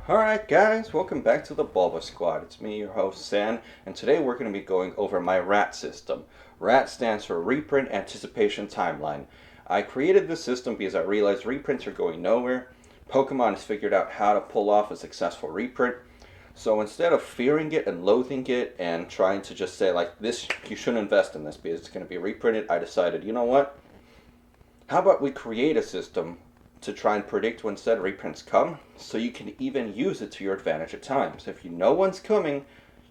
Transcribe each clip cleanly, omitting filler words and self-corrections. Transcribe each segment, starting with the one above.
Alright guys, welcome back to the BulbaSquad. It's me, your host San, and today we're going to be going over my RAT system. RAT stands for Reprint Anticipation Timeline. I created this system because I realized reprints are going nowhere. Pokemon has figured out how to pull off a successful reprint. So instead of fearing it and loathing it and trying to just say like, this, you shouldn't invest in this because it's going to be reprinted, I decided, you know what? How about we create a system to try and predict when said reprints come, so you can even use it to your advantage at times. If you know one's coming,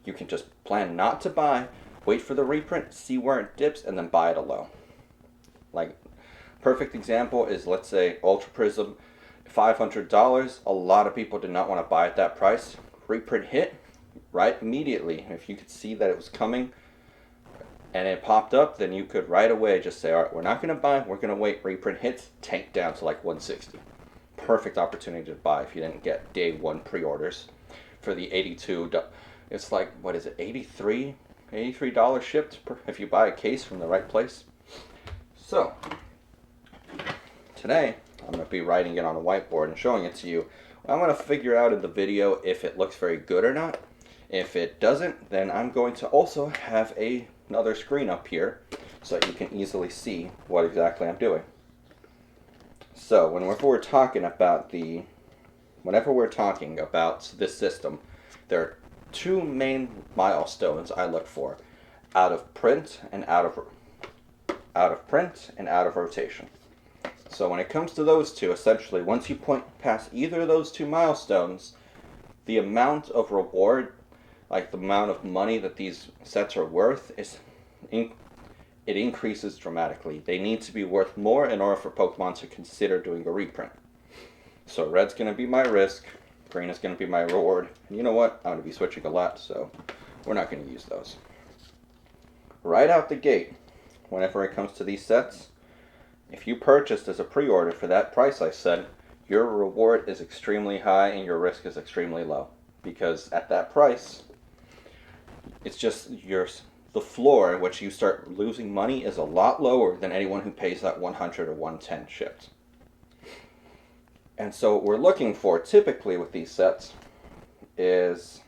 you can just plan not to buy, wait for the reprint, see where it dips, and then buy it at a low. Like, perfect example is, let's say, Ultra Prism, $500. A lot of people did not want to buy at that price. Reprint hit, right immediately. If you could see that it was coming, and it popped up, then you could right away just say, all right, we're not going to buy, we're going to wait. Reprint hits, tank down to like 160. Perfect opportunity to buy if you didn't get day one pre-orders for the 82. It's like, what is it, $83 shipped if you buy a case from the right place. So, today, I'm going to be writing it on a whiteboard and showing it to you. I'm going to figure out in the video if it looks very good or not. If it doesn't, then I'm going to also have another screen up here so that you can easily see what exactly I'm doing. So whenever we're talking about this system, there are two main milestones I look for: out of print and out of rotation. So when it comes to those two, essentially once you point past either of those two milestones, the amount of reward, like the amount of money that these sets are worth, it increases dramatically. They need to be worth more in order for Pokemon to consider doing a reprint. So red's going to be my risk, green is going to be my reward. And you know what? I'm going to be switching a lot, so we're not going to use those. Right out the gate, whenever it comes to these sets, if you purchased as a pre-order for that price I said, your reward is extremely high and your risk is extremely low. Because at that price, it's just the floor at which you start losing money is a lot lower than anyone who pays that 100 or 110 shipped. And so what we're looking for typically with these sets is,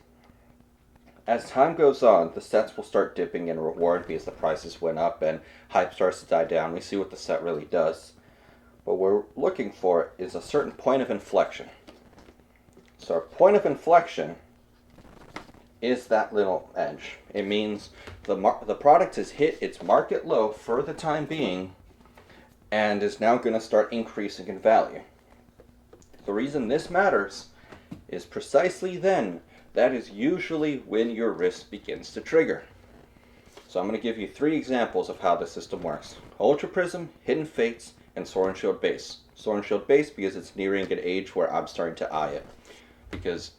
as time goes on, the sets will start dipping in reward because the prices went up and hype starts to die down. We see what the set really does. What we're looking for is a certain point of inflection. So our point of inflection is that little edge. It means the product has hit its market low for the time being and is now going to start increasing in value. The reason this matters is precisely then. That is usually when your risk begins to trigger. So I'm going to give you 3 examples of how this system works: Ultra Prism, Hidden Fates, and Sword and Shield Base. Sword and Shield Base because it's nearing an age where I'm starting to eye it. Because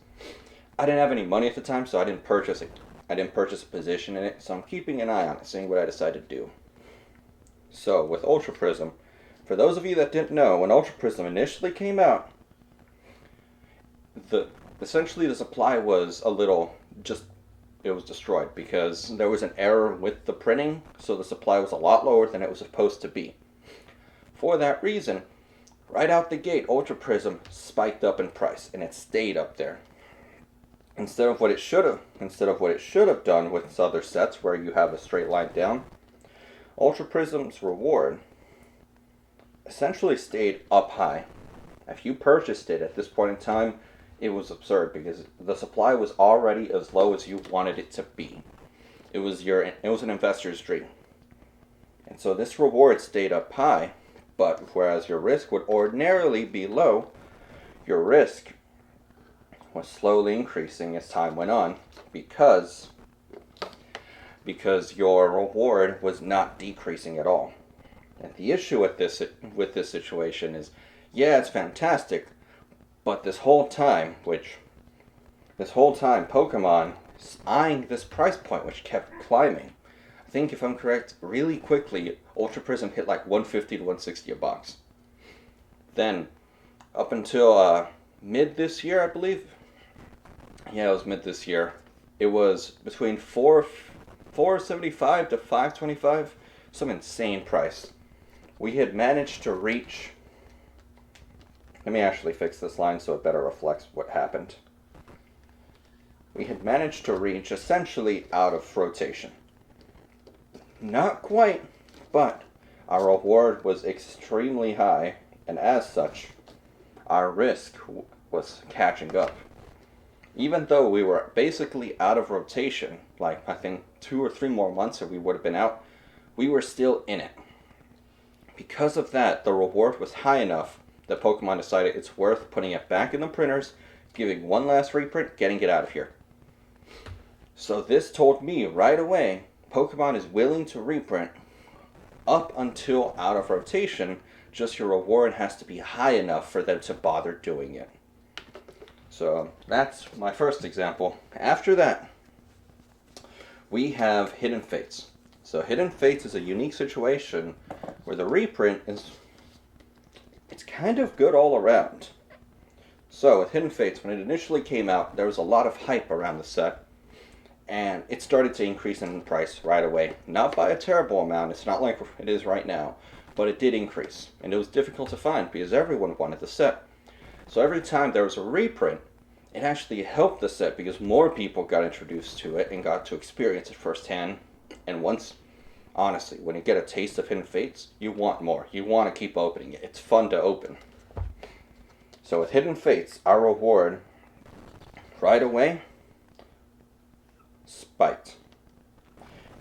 I didn't have any money at the time, so I didn't purchase it. I didn't purchase a position in it, so I'm keeping an eye on it, seeing what I decide to do. So with Ultra Prism, for those of you that didn't know, when Ultra Prism initially came out, essentially the supply was it was destroyed because there was an error with the printing, so the supply was a lot lower than it was supposed to be. For that reason, right out the gate, Ultra Prism spiked up in price, and it stayed up there. Instead of what it should have done with other sets where you have a straight line down, Ultra Prism's reward essentially stayed up high. If you purchased it at this point in time, it was absurd because the supply was already as low as you wanted it to be. It was an investor's dream. And so this reward stayed up high, but whereas your risk would ordinarily be low, your risk was slowly increasing as time went on because your reward was not decreasing at all. And the issue with this situation is, yeah, it's fantastic, but this whole time Pokemon is eyeing this price point which kept climbing. I think if I'm correct, really quickly Ultra Prism hit like 150 to 160 a box. Then up until mid this year, I believe. Yeah, it was mid this year. It was between $475 to $525, some insane price. We had managed to reach Let me actually fix this line so it better reflects what happened. we had managed to reach essentially out of rotation. Not quite, but our reward was extremely high, and as such, our risk was catching up. Even though we were basically out of rotation, like I think 2 or 3 more months and we would have been out, we were still in it. Because of that, the reward was high enough that Pokemon decided it's worth putting it back in the printers, giving one last reprint, getting it out of here. So this told me right away, Pokemon is willing to reprint up until out of rotation, just your reward has to be high enough for them to bother doing it. So that's my first example. After that, we have Hidden Fates. So Hidden Fates is a unique situation where the reprint it's kind of good all around. So with Hidden Fates, when it initially came out, there was a lot of hype around the set, and it started to increase in price right away. Not by a terrible amount, it's not like it is right now, but it did increase, and it was difficult to find because everyone wanted the set. So every time there was a reprint, it actually helped the set because more people got introduced to it and got to experience it firsthand. And once, honestly, when you get a taste of Hidden Fates, you want more. You want to keep opening it. It's fun to open. So with Hidden Fates, our reward right away spiked.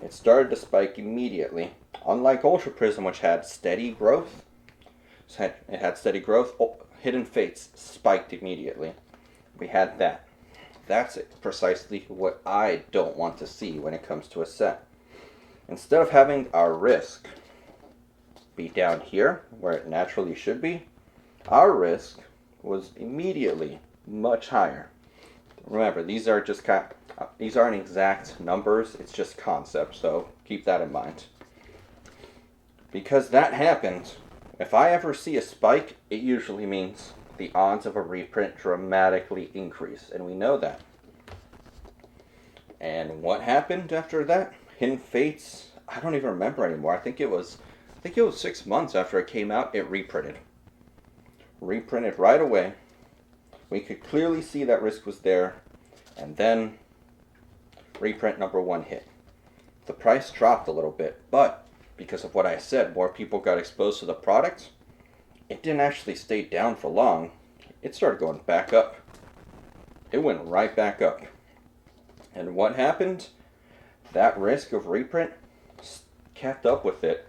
It started to spike immediately. Unlike Ultra Prism, which had steady growth, Hidden Fates spiked immediately. We had that. That's precisely what I don't want to see when it comes to a set. Instead of having our risk be down here, where it naturally should be, our risk was immediately much higher. Remember, these aren't exact numbers, it's just concepts, so keep that in mind. Because that happened, if I ever see a spike, it usually means the odds of a reprint dramatically increase, and we know that. And what happened after that? Hidden Fates, I don't even remember anymore. I think it was 6 months after it came out, it reprinted. Reprinted right away. We could clearly see that risk was there, and then reprint number 1 hit. The price dropped a little bit, but because of what I said, more people got exposed to the product. It didn't actually stay down for long. It started going back up. It went right back up. And what happened? That risk of reprint kept up with it,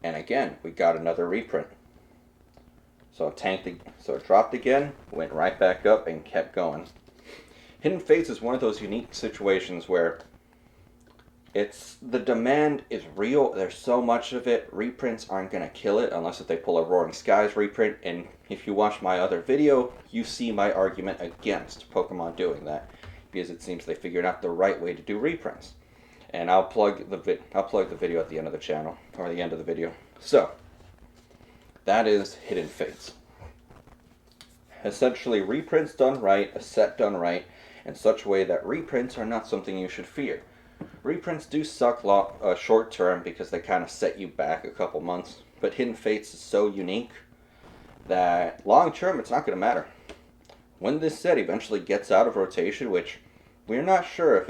and again, we got another reprint. So it dropped again, went right back up, and kept going. Hidden Fates is one of those unique situations where the demand is real. There's so much of it. Reprints aren't going to kill it unless if they pull a Roaring Skies reprint. And if you watch my other video, you see my argument against Pokemon doing that, because it seems they figured out the right way to do reprints. And I'll plug the video at the end of the channel, or the end of the video. So that is Hidden Fates. Essentially, reprints done right, a set done right, in such a way that reprints are not something you should fear. Reprints do suck short term because they kind of set you back a couple months, but Hidden Fates is so unique that long term it's not going to matter. When this set eventually gets out of rotation, which we're not sure if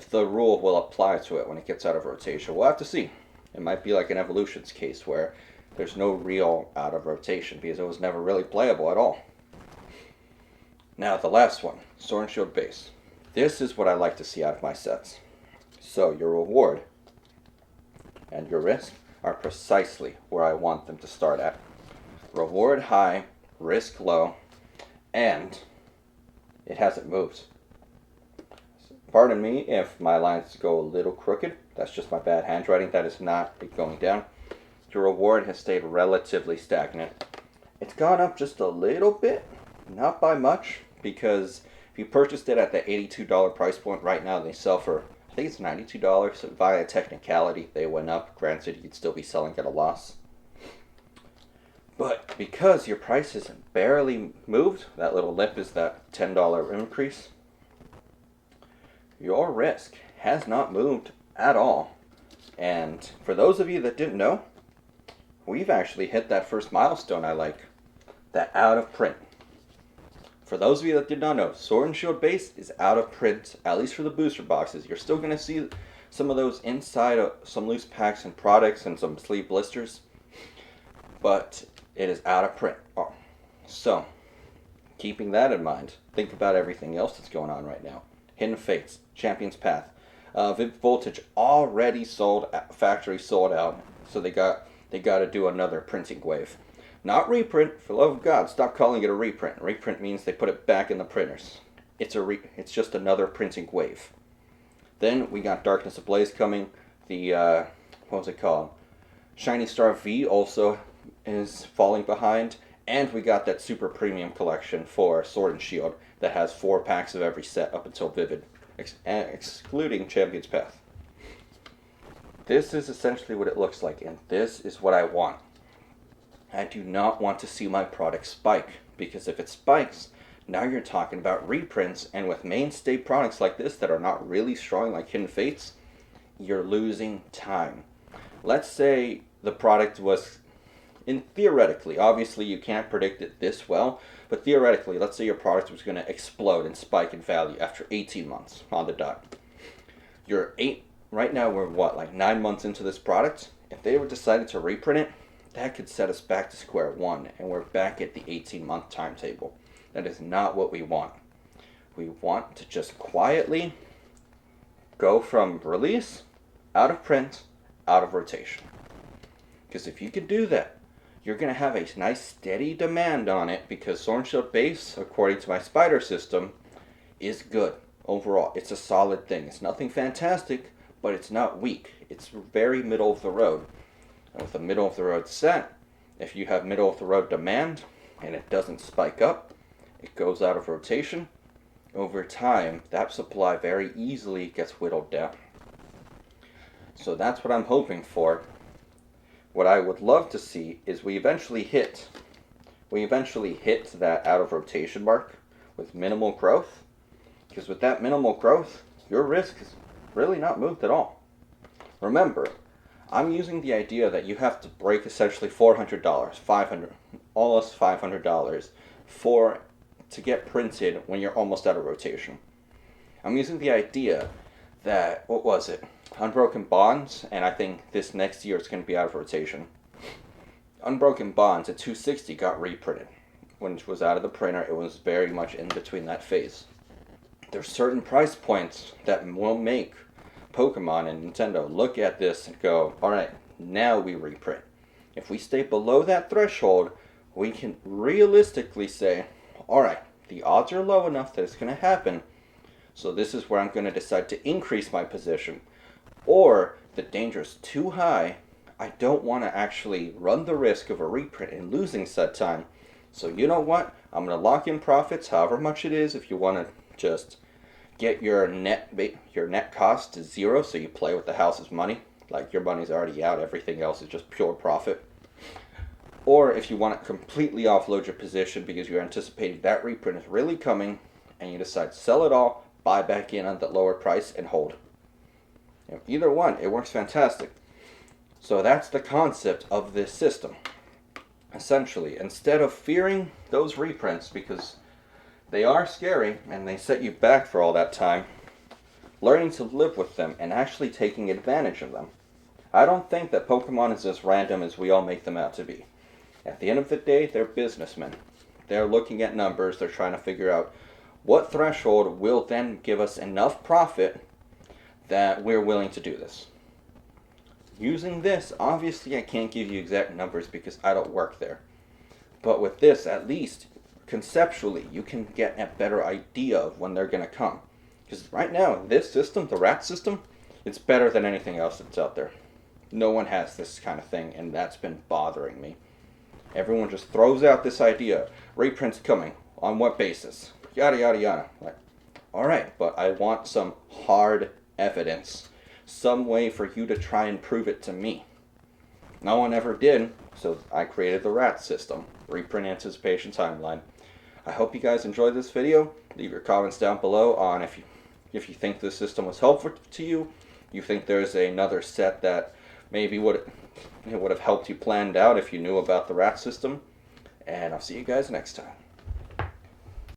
the rule will apply to it when it gets out of rotation, we'll have to see. It might be like an Evolutions case where there's no real out of rotation because it was never really playable at all. Now the last one, Sword and Shield base. This is what I like to see out of my sets. So your reward and your risk are precisely where I want them to start at. Reward high, risk low, and it hasn't moved. Pardon me if my lines go a little crooked. That's just my bad handwriting. That is not it going down. Your reward has stayed relatively stagnant. It's gone up just a little bit, not by much, because if you purchased it at the $82 price point right now, they sell for, I think it's $92. So via technicality, they went up. Granted, you'd still be selling at a loss. But because your price has barely moved, that little lip is that $10 increase, your risk has not moved at all. And for those of you that didn't know, we've actually hit that first milestone I like, that out of print. For those of you that did not know, Sword and Shield base is out of print, at least for the booster boxes. You're still going to see some of those inside of some loose packs and products and some sleeve blisters, but it is out of print. Oh. So, keeping that in mind, think about everything else that's going on right now. Hidden Fates, Champion's Path, Vivid Voltage already sold, factory sold out, so they got to do another printing wave. Not reprint, for the love of God, stop calling it a reprint. Reprint means they put it back in the printers. It's just another printing wave. Then we got Darkness Ablaze coming. The, what was it called? Shiny Star V also is falling behind. And we got that super premium collection for Sword and Shield that has 4 packs of every set up until Vivid, excluding Champion's Path. This is essentially what it looks like, and this is what I want. I do not want to see my product spike, because if it spikes, now you're talking about reprints, and with mainstay products like this that are not really strong like Hidden Fates, you're losing time. Let's say the product was, theoretically, obviously you can't predict it this well, but theoretically, let's say your product was going to explode and spike in value after 18 months on the dot. Right now we're like 9 months into this product. If they were decided to reprint it, that could set us back to square one, and we're back at the 18-month timetable. That is not what we want. We want to just quietly go from release, out of print, out of rotation. Because if you can do that, you're going to have a nice steady demand on it, because Sword and Shield base, according to my spider system, is good overall. It's a solid thing. It's nothing fantastic, but it's not weak. It's very middle of the road. And with a middle of the road set, if you have middle of the road demand and it doesn't spike up, it goes out of rotation. Over time, that supply very easily gets whittled down. So that's what I'm hoping for. What I would love to see is we eventually hit that out of rotation mark with minimal growth. Because with that minimal growth, your risk is really not moved at all. Remember, I'm using the idea that you have to break essentially $400, $500, almost $500 to get printed when you're almost out of rotation. I'm using the idea that, what was it? Unbroken Bonds, and I think this next year it's going to be out of rotation. Unbroken Bonds at 260 got reprinted. When it was out of the printer, it was very much in between that phase. There's certain price points that will make Pokemon and Nintendo look at this and go, alright, now we reprint. If we stay below that threshold, we can realistically say, alright, the odds are low enough that it's going to happen, so this is where I'm going to decide to increase my position. Or, the danger is too high, I don't want to actually run the risk of a reprint and losing said time. So you know what, I'm going to lock in profits, however much it is, if you want to just get your net cost to zero, so you play with the house's money. Like, your money's already out, everything else is just pure profit. Or if you want to completely offload your position because you're anticipating that reprint is really coming, and you decide to sell it all, buy back in at the lower price, and hold. Either one, it works fantastic. So that's the concept of this system. Essentially, instead of fearing those reprints, because they are scary, and they set you back for all that time, learning to live with them and actually taking advantage of them. I don't think that Pokemon is as random as we all make them out to be. At the end of the day, they're businessmen. They're looking at numbers, they're trying to figure out what threshold will then give us enough profit that we're willing to do this. Using this, obviously I can't give you exact numbers because I don't work there. But with this, at least, conceptually, you can get a better idea of when they're going to come. Because right now, this system, the rat system, it's better than anything else that's out there. No one has this kind of thing, and that's been bothering me. Everyone just throws out this idea, reprints coming, on what basis? Yada, yada, yada. Like, alright, but I want some hard evidence. Some way for you to try and prove it to me. No one ever did, so I created the rat system. Reprint anticipation timeline. I hope you guys enjoyed this video. Leave your comments down below on if you think this system was helpful to you. You think there's another set that maybe would have helped you planned out if you knew about the rat system. And I'll see you guys next time.